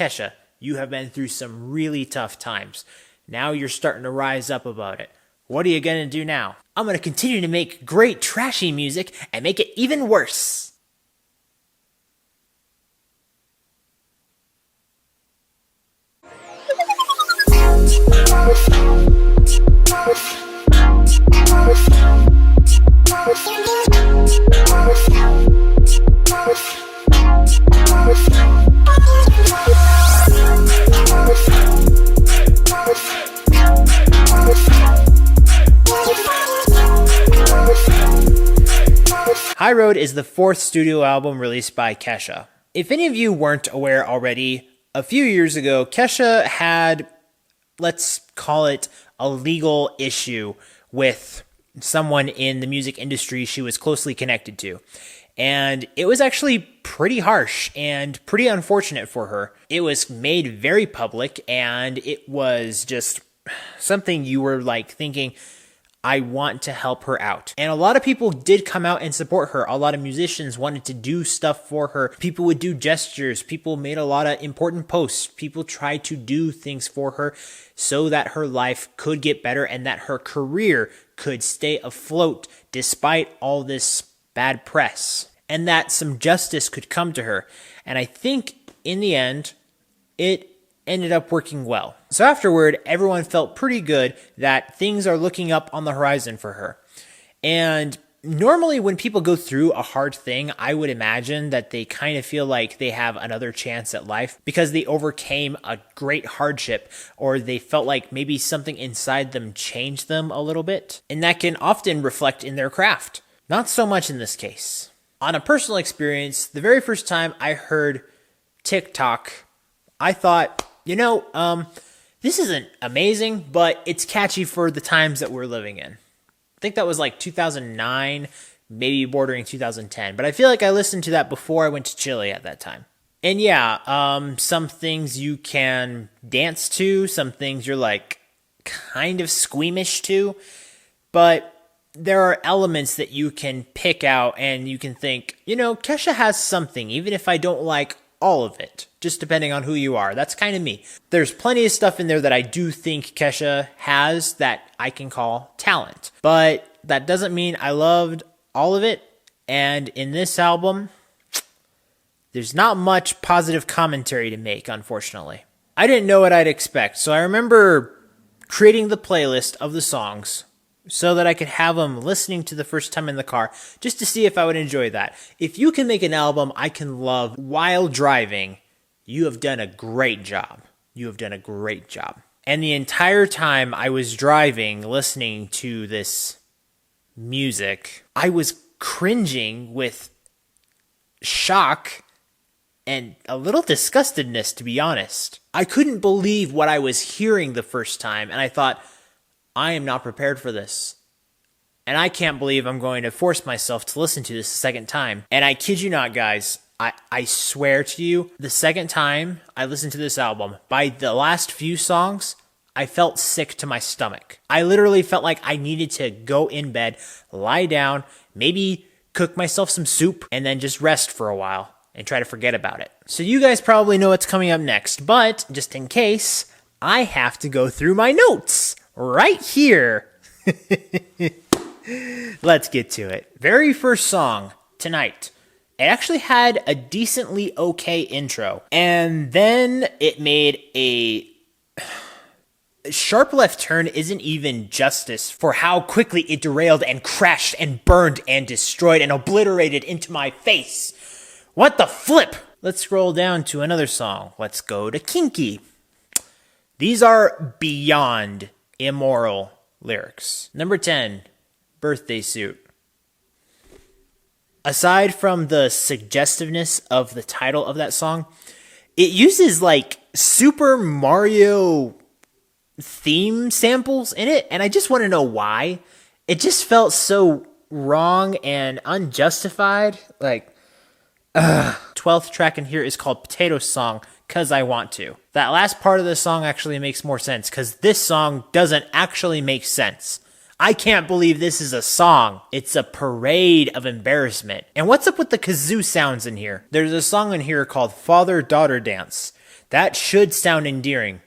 Kesha, you have been through some really tough times. Now you're starting to rise up about it. What are you gonna do now? I'm gonna continue to make great trashy music and make it even worse. High Road is the fourth studio album released by Kesha. If any of you weren't aware already, a few years ago, Kesha had, let's call it, a legal issue with someone in the music industry she was closely connected to. And it was actually pretty harsh and pretty unfortunate for her. It was made very public, and it was just something you were like thinking, I want to help her out. And a lot of people did come out and support her. A lot of musicians wanted to do stuff for her. People would do gestures. People made a lot of important posts. People tried to do things for her so that her life could get better and that her career could stay afloat despite all this bad press, and that some justice could come to her. And I think in the end, it ended up working well. So afterward, everyone felt pretty good that things are looking up on the horizon for her. And normally when people go through a hard thing, I would imagine that they kind of feel like they have another chance at life because they overcame a great hardship, or they felt like maybe something inside them changed them a little bit. And that can often reflect in their craft. Not so much in this case. On a personal experience, the very first time I heard TikTok, I thought, this isn't amazing, but it's catchy for the times that we're living in. I think that was like 2009, maybe bordering 2010. But I feel like I listened to that before I went to Chile at that time. And yeah, some things you can dance to, some things you're like kind of squeamish to. But there are elements that you can pick out and you can think, Kesha has something, even if I don't like all of it, just depending on who you are. That's kind of me. There's plenty of stuff in there that I do think Kesha has that I can call talent, but that doesn't mean I loved all of it. And in this album, there's not much positive commentary to make, unfortunately. I didn't know what I'd expect, so I remember creating the playlist of the songs so that I could have them listening to the first time in the car, just to see if I would enjoy that. If you can make an album I can love while driving, you have done a great job. You have done a great job. And the entire time I was driving, listening to this music, I was cringing with shock and a little disgustedness, to be honest. I couldn't believe what I was hearing the first time, and I thought, I am not prepared for this. And I can't believe I'm going to force myself to listen to this a second time. And I kid you not, guys, I swear to you, the second time I listened to this album, by the last few songs, I felt sick to my stomach. I literally felt like I needed to go in bed, lie down, maybe cook myself some soup, and then just rest for a while and try to forget about it. So you guys probably know what's coming up next, but just in case, I have to go through my notes right here. Let's get to it. Very first song, Tonight. It actually had a decently okay intro, and then it made a sharp left turn isn't even justice for how quickly it derailed and crashed and burned and destroyed and obliterated into my face. What the flip? Let's scroll down to another song. Let's go to Kinky. These are beyond immoral lyrics. Number 10, Birthday Suit. Aside from the suggestiveness of the title of that song, it uses like Super Mario theme samples in it, and I just want to know why. It just felt so wrong and unjustified. 12th track in here is called Potato Song, 'Cause I Want To. That last part of the song actually makes more sense, because this song doesn't actually make sense. I can't believe this is a song. It's a parade of embarrassment. And what's up with the kazoo sounds in here? There's a song in here called Father-Daughter Dance. That should sound endearing.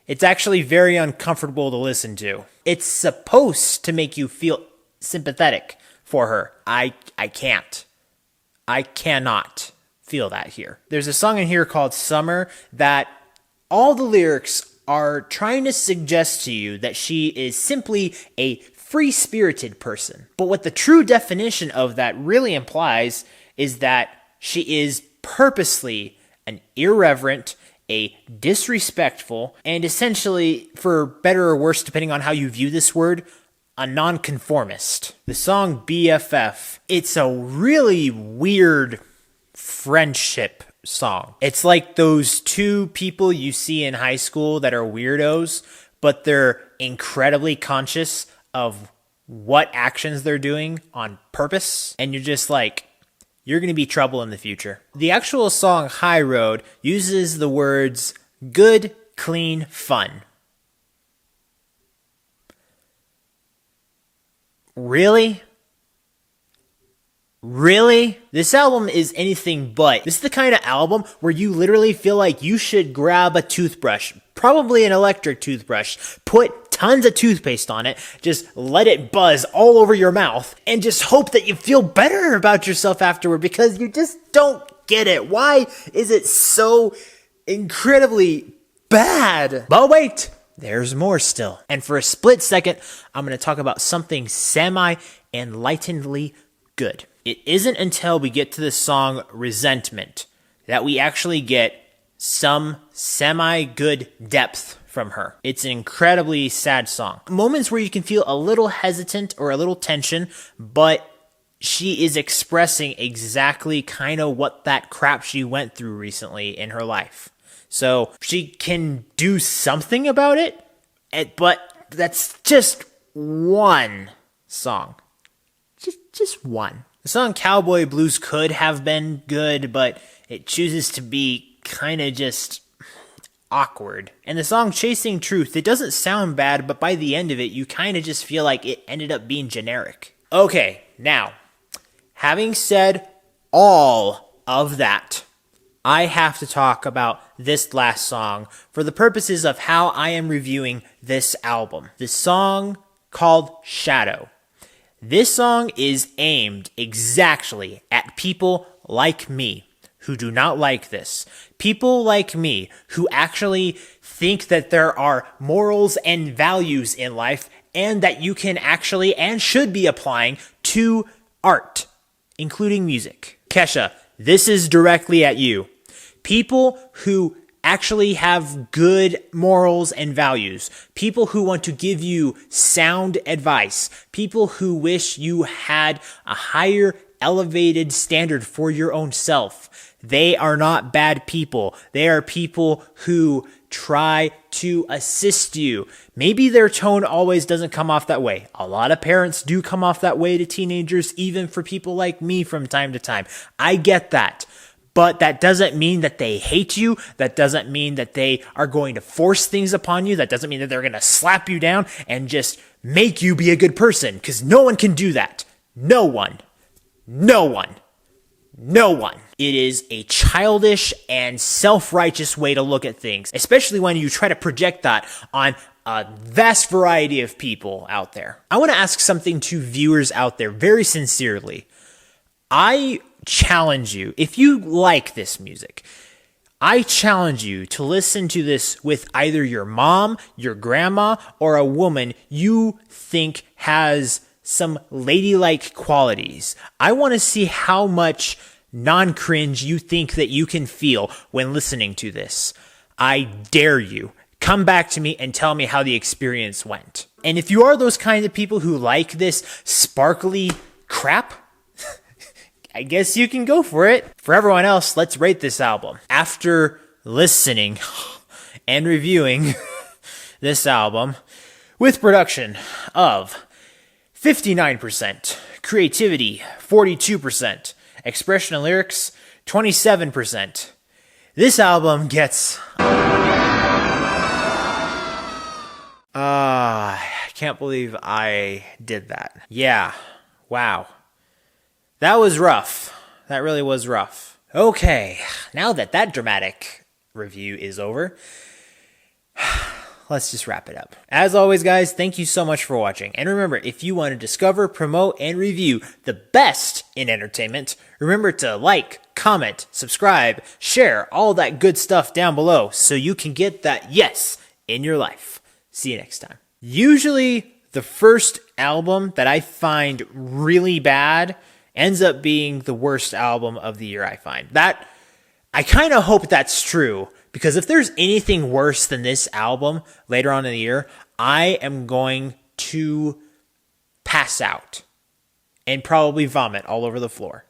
It's actually very uncomfortable to listen to. It's supposed to make you feel sympathetic for her. I can't. I cannot feel that here. There's a song in here called Summer that all the lyrics are trying to suggest to you that she is simply a free-spirited person. But what the true definition of that really implies is that she is purposely an irreverent, a disrespectful, and essentially, for better or worse, depending on how you view this word, a nonconformist. The song BFF, it's a really weird friendship song. It's like those two people you see in high school that are weirdos, but they're incredibly conscious of what actions they're doing on purpose, and you're just like, you're going to be trouble in the future. The actual song High Road uses the words good, clean, fun. Really? Really? This album is anything but. This is the kind of album where you literally feel like you should grab a toothbrush, probably an electric toothbrush, put tons of toothpaste on it, just let it buzz all over your mouth, and just hope that you feel better about yourself afterward, because you just don't get it. Why is it so incredibly bad? But wait, there's more still. And for a split second, I'm going to talk about something semi-enlightenedly good. It isn't until we get to the song Resentment that we actually get some semi-good depth from her. It's an incredibly sad song. Moments where you can feel a little hesitant or a little tension, but she is expressing exactly kind of what that crap she went through recently in her life. So she can do something about it, but that's just one song. Just one. The song Cowboy Blues could have been good, but it chooses to be kind of just awkward. And the song Chasing Truth, it doesn't sound bad, but by the end of it, you kind of just feel like it ended up being generic. Okay, now, having said all of that, I have to talk about this last song for the purposes of how I am reviewing this album. The song called Shadow. This song is aimed exactly at people like me who do not like this. People like me who actually think that there are morals and values in life and that you can actually and should be applying to art, including music. Kesha, this is directly at you. People who actually have good morals and values, people who want to give you sound advice, people who wish you had a higher elevated standard for your own self. They are not bad people. They are people who try to assist you. Maybe their tone always doesn't come off that way. A lot of parents do come off that way to teenagers, even for people like me from time to time. I get that. But that doesn't mean that they hate you. That doesn't mean that they are going to force things upon you. That doesn't mean that they're going to slap you down and just make you be a good person. Because no one can do that. No one. No one. No one. It is a childish and self-righteous way to look at things, especially when you try to project that on a vast variety of people out there. I want to ask something to viewers out there very sincerely. I challenge you, if you like this music, I challenge you to listen to this with either your mom, your grandma, or a woman you think has some ladylike qualities. I want to see how much non-cringe you think that you can feel when listening to this. I dare you. Come back to me and tell me how the experience went. And if you are those kinds of people who like this sparkly crap, I guess you can go for it. For everyone else, let's rate this album. After listening and reviewing this album with production of 59%, creativity 42%, expression and lyrics 27%, this album gets... I can't believe I did that. Yeah, wow. That was rough. That really was rough. Okay, now that dramatic review is over. Let's just wrap it up. As always, guys, thank you so much for watching. And remember, if you want to discover, promote, and review the best in entertainment, remember to like, comment, subscribe, share, all that good stuff down below so you can get that yes in your life. See you next time. Usually, the first album that I find really bad ends up being the worst album of the year, I find. That, I kind of hope that's true, because if there's anything worse than this album later on in the year, I am going to pass out and probably vomit all over the floor.